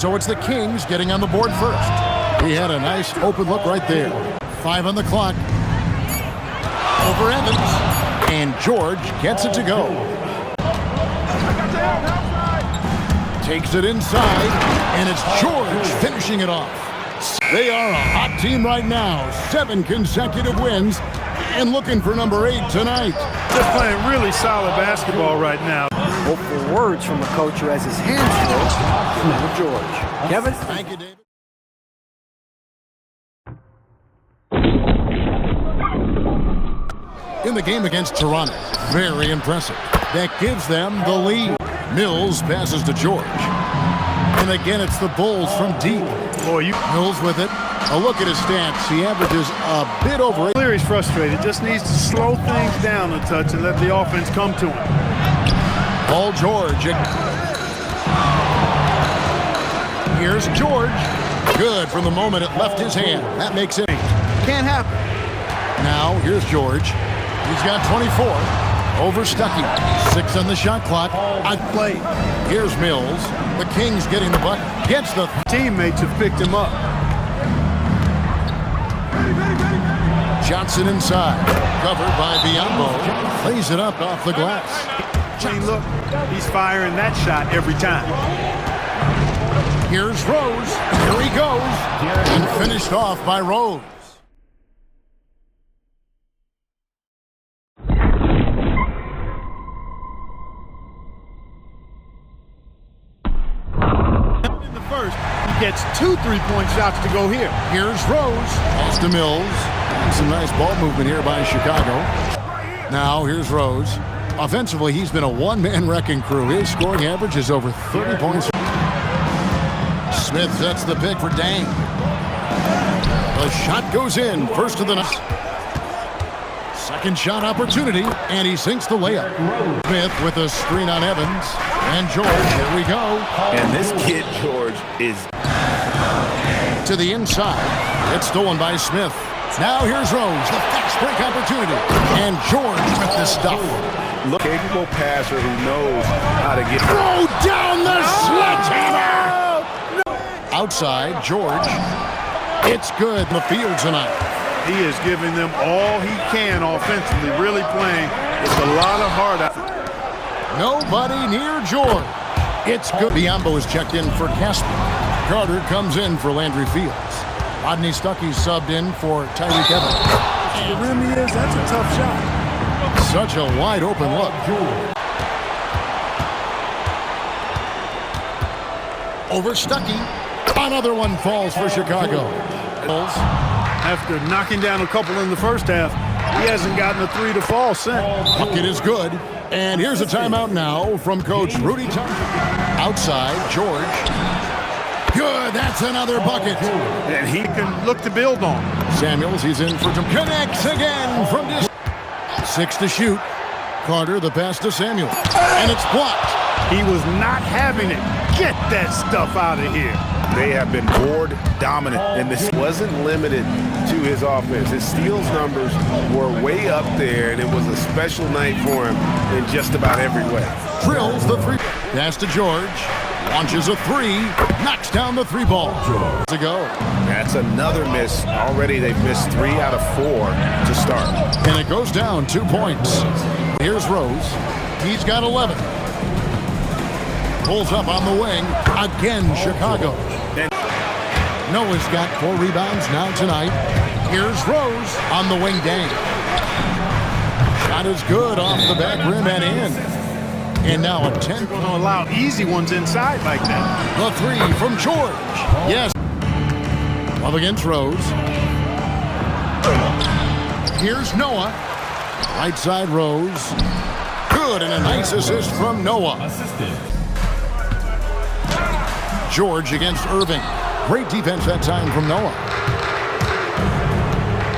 So it's the Kings getting on the board first. He had a nice open look right there. 5 on the clock. Over Evans. And George gets it to go. Takes it inside, and it's George finishing it off. They are a hot team right now. 7 consecutive wins, and looking for number 8 tonight. Just playing really solid basketball right now. Hopeful words from a coach who has his hands full with George. Kevin? Thank you, David. In the game against Toronto, very impressive. That gives them the lead. Mills passes to George. And again, it's the Bulls from deep. Mills with it. A look at his stats. He averages a bit over 8. Clear he's frustrated. Just needs to slow things down a touch and let the offense come to him. Paul George. Here's George. Good from the moment it left his hand. That makes it. Can't happen. Now, here's George. He's got 24. Over Stuckey. 6 on the shot clock. I play. Here's Mills. The Kings getting the bucket. Gets the teammates have picked him up. Johnson inside. Covered by Biyombo. Plays it up off the glass. Look, he's firing that shot every time. Here's Rose. Here he goes. And finished off by Rose. In the first, he gets 2 3-point shots to go here. Here's Rose. Pass to Mills. Some nice ball movement here by Chicago. Now here's Rose. Offensively, he's been a one-man wrecking crew. His scoring average is over 30 points. Smith sets the pick for Dang. The shot goes in. First to the net. Second shot opportunity, and he sinks the layup. Smith with a screen on Evans. And George, here we go. And this kid, George, is to the inside. It's stolen by Smith. Now here's Rose, the fast break opportunity. And George with the stuff. Look, capable passer who knows how to get. Throw down the sledgehammer! Outside, George. It's good in the field tonight. He is giving them all he can offensively, really playing. It's a lot of heart out. Nobody near George. It's good. Biyombo is checked in for Casper. Carter comes in for Landry Fields. Rodney Stuckey subbed in for Tyreek Evans. The rim he is, that's a tough shot. Such a wide open look. Over Stuckey. Another one falls for Chicago. After knocking down a couple in the first half, he hasn't gotten a 3 to fall since. Bucket is good. And here's a timeout now from Coach Rudy Thompson. Outside, George. Good, that's another bucket. And he can look to build on. Samuels, he's in for connects again from distance. 6 to shoot. Carter, the pass to Samuel. And it's blocked. He was not having it. Get that stuff out of here. They have been board dominant, and this wasn't limited to his offense. His steals numbers were way up there, and it was a special night for him in just about every way. Drills the 3. Pass to George. Launches a 3. Knocks down the 3 ball. To go. That's another miss. Already they've missed 3 out of 4 to start. And it goes down 2 points. Here's Rose. He's got 11. Pulls up on the wing. Again, Chicago. Noah's got 4 rebounds now tonight. Here's Rose on the wing. Dang. Shot is good off the back rim and in. And now a 10. Going to allow easy ones inside like that. The 3 from George. Yes. Up against Rose. Here's Noah. Right side Rose. Good, and a nice assist from Noah. George against Irving. Great defense that time from Noah.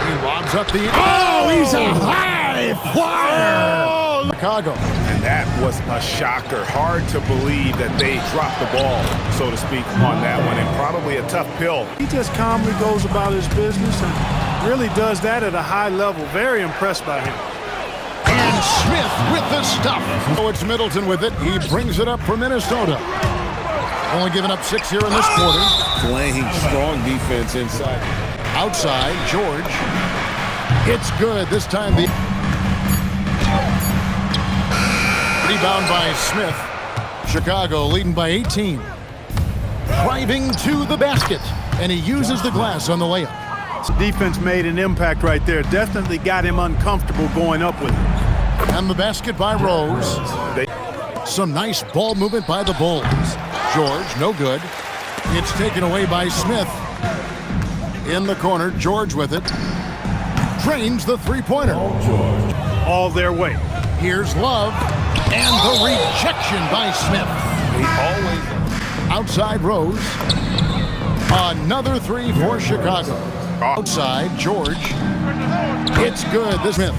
He lobs up the... Oh, he's a high flyer! Oh, Chicago. And that was a shocker. Hard to believe that they dropped the ball, so to speak, on that one. And probably a tough pill. He just calmly goes about his business and really does that at a high level. Very impressed by him. And Smith with the stuff. Oh, it's Middleton with it. He brings it up for Minnesota. Only giving up 6 here in this quarter. Playing strong defense inside. Outside, George. It's good. This time the rebound by Smith. Chicago leading by 18. Driving to the basket. And he uses the glass on the layup. Defense made an impact right there. Definitely got him uncomfortable going up with it. And the basket by Rose. Some nice ball movement by the Bulls. George, no good. It's taken away by Smith. In the corner, George with it. Drains the three-pointer. All their way. Here's Love. And the rejection by Smith. He always... Outside Rose. Another three for Chicago. Outside George. It's good. This Smith.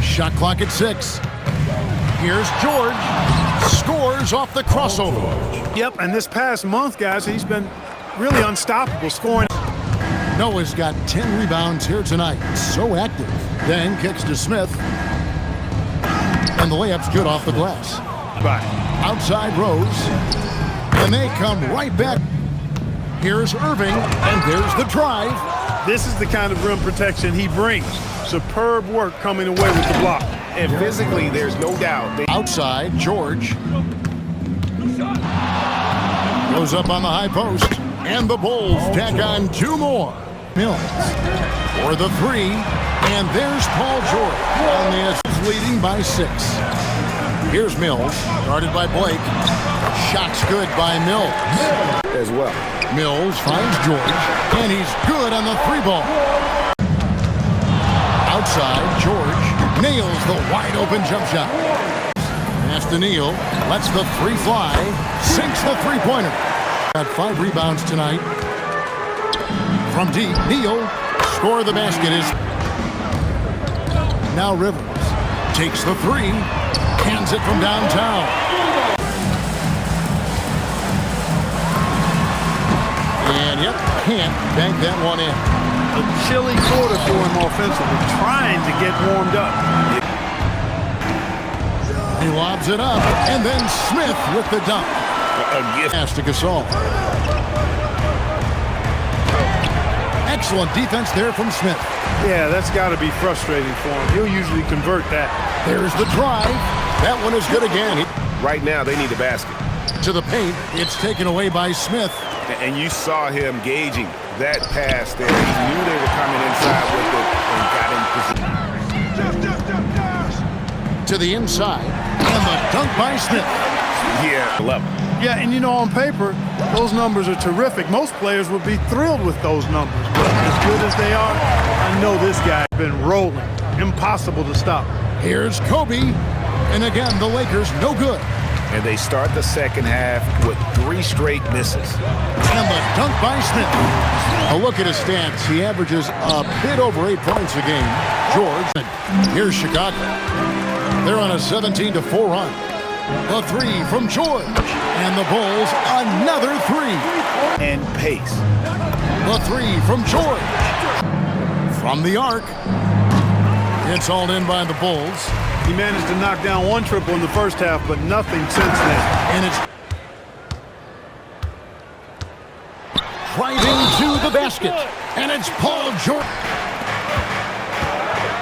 Shot clock at 6. Here's George. Scores off the crossover. Yep, and this past month, guys, he's been really unstoppable scoring. Noah's got 10 rebounds here tonight. So active. Then kicks to Smith. And the layup's good off the glass. Bye. Outside Rose. And they come right back. Here's Irving. And there's the drive. This is the kind of rim protection he brings. Superb work coming away with the block. And physically, there's no doubt. Outside, George. Goes up on the high post. And the Bulls tack on 2 more. Mills for the 3. And there's Paul George. On the edge, leading by 6. Here's Mills, guarded by Blake. Shot's good by Mills. As well. Mills finds George. And he's good on the 3-ball. Outside, George nails the wide-open jump shot. Pass to Neal. Lets the 3 fly. Sinks the 3-pointer. Got 5 rebounds tonight. From deep, Neal. Score of the basket is... Now Rivers takes the 3. Hands it from downtown. And, yep, can't bank that one in. A chilly quarter for him offensively, trying to get warmed up. He lobs it up, and then Smith with the dunk. Pass to Gasol. Excellent defense there from Smith. Yeah, that's got to be frustrating for him. He'll usually convert that. There's the drive. That one is good again. Right now, they need a basket. To the paint. It's taken away by Smith. And you saw him gauging that pass there. He knew they were coming inside with it and got in position. To the inside. And the dunk by Smith. Yeah, level. Yeah, and you know, on paper, those numbers are terrific. Most players would be thrilled with those numbers. But as good as they are, I know this guy's been rolling. Impossible to stop. Here's Kobe. And again, the Lakers no good. And they start the second half with 3 straight misses. And the dunk by Smith. A look at his stats. He averages a bit over 8 points a game. George. Here's Chicago. They're on a 17-4 run. The 3 from George. And the Bulls, another 3. And pace. The 3 from George. From the arc. It's hauled in by the Bulls. He managed to knock down 1 triple in the first half, but nothing since then. And it's driving to the basket. And it's Paul George.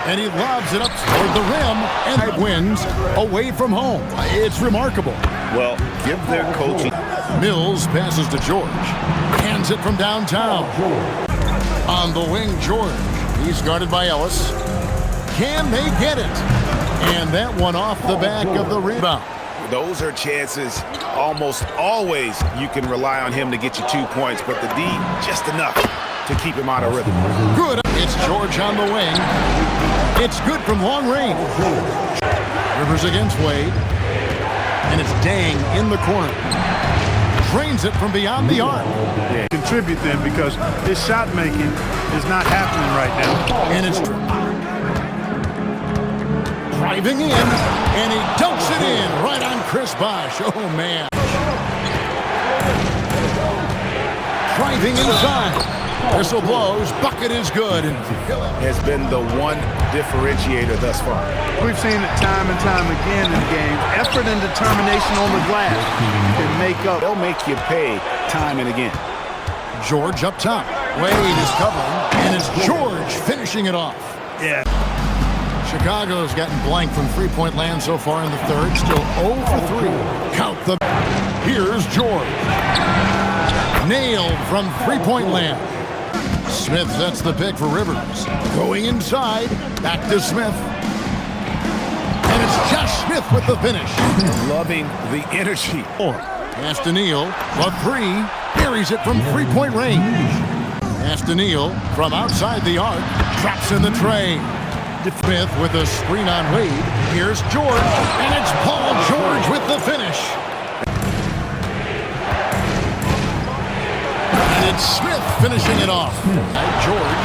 And he lobs it up toward the rim and wins away from home. It's remarkable. Well, give their coaching. Mills passes to George. Hands it from downtown. On the wing, George. He's guarded by Ellis. Can they get it? And that one off the back of the rebound. Those are chances almost always you can rely on him to get you 2 points, but the D, just enough to keep him out of rhythm. Good. It's George on the wing. It's good from long range. Rivers against Wade. And it's Dang in the corner. Drains it from beyond the arc. Yeah, contribute then because his shot making is not happening right now. And it's driving in, and he dunks it in right on Chris Bosh. Oh, man. Driving inside. Whistle blows. Bucket is good. And has been the one differentiator thus far. We've seen it time and time again in games. Effort and determination on the glass can make up. They'll make you pay time and again. George up top. Wade is covering, and it's George finishing it off. Yeah. Chicago's gotten blank from three-point land so far in the third. Still 0 for 3. Count the... Here's George. Nailed from three-point land. Smith sets the pick for Rivers. Going inside. Back to Smith. And it's Josh Smith with the finish. Loving the energy. Pass to Neal. A 3. Buries it from three-point range. Pass to Neal from outside the arc. Drops in the tray. Smith with a screen on Wade. Here's George, and it's Paul George with the finish. And it's Smith finishing it off. George.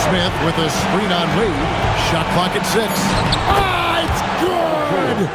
Smith with a screen on Wade. Shot clock at 6. Ah, it's good!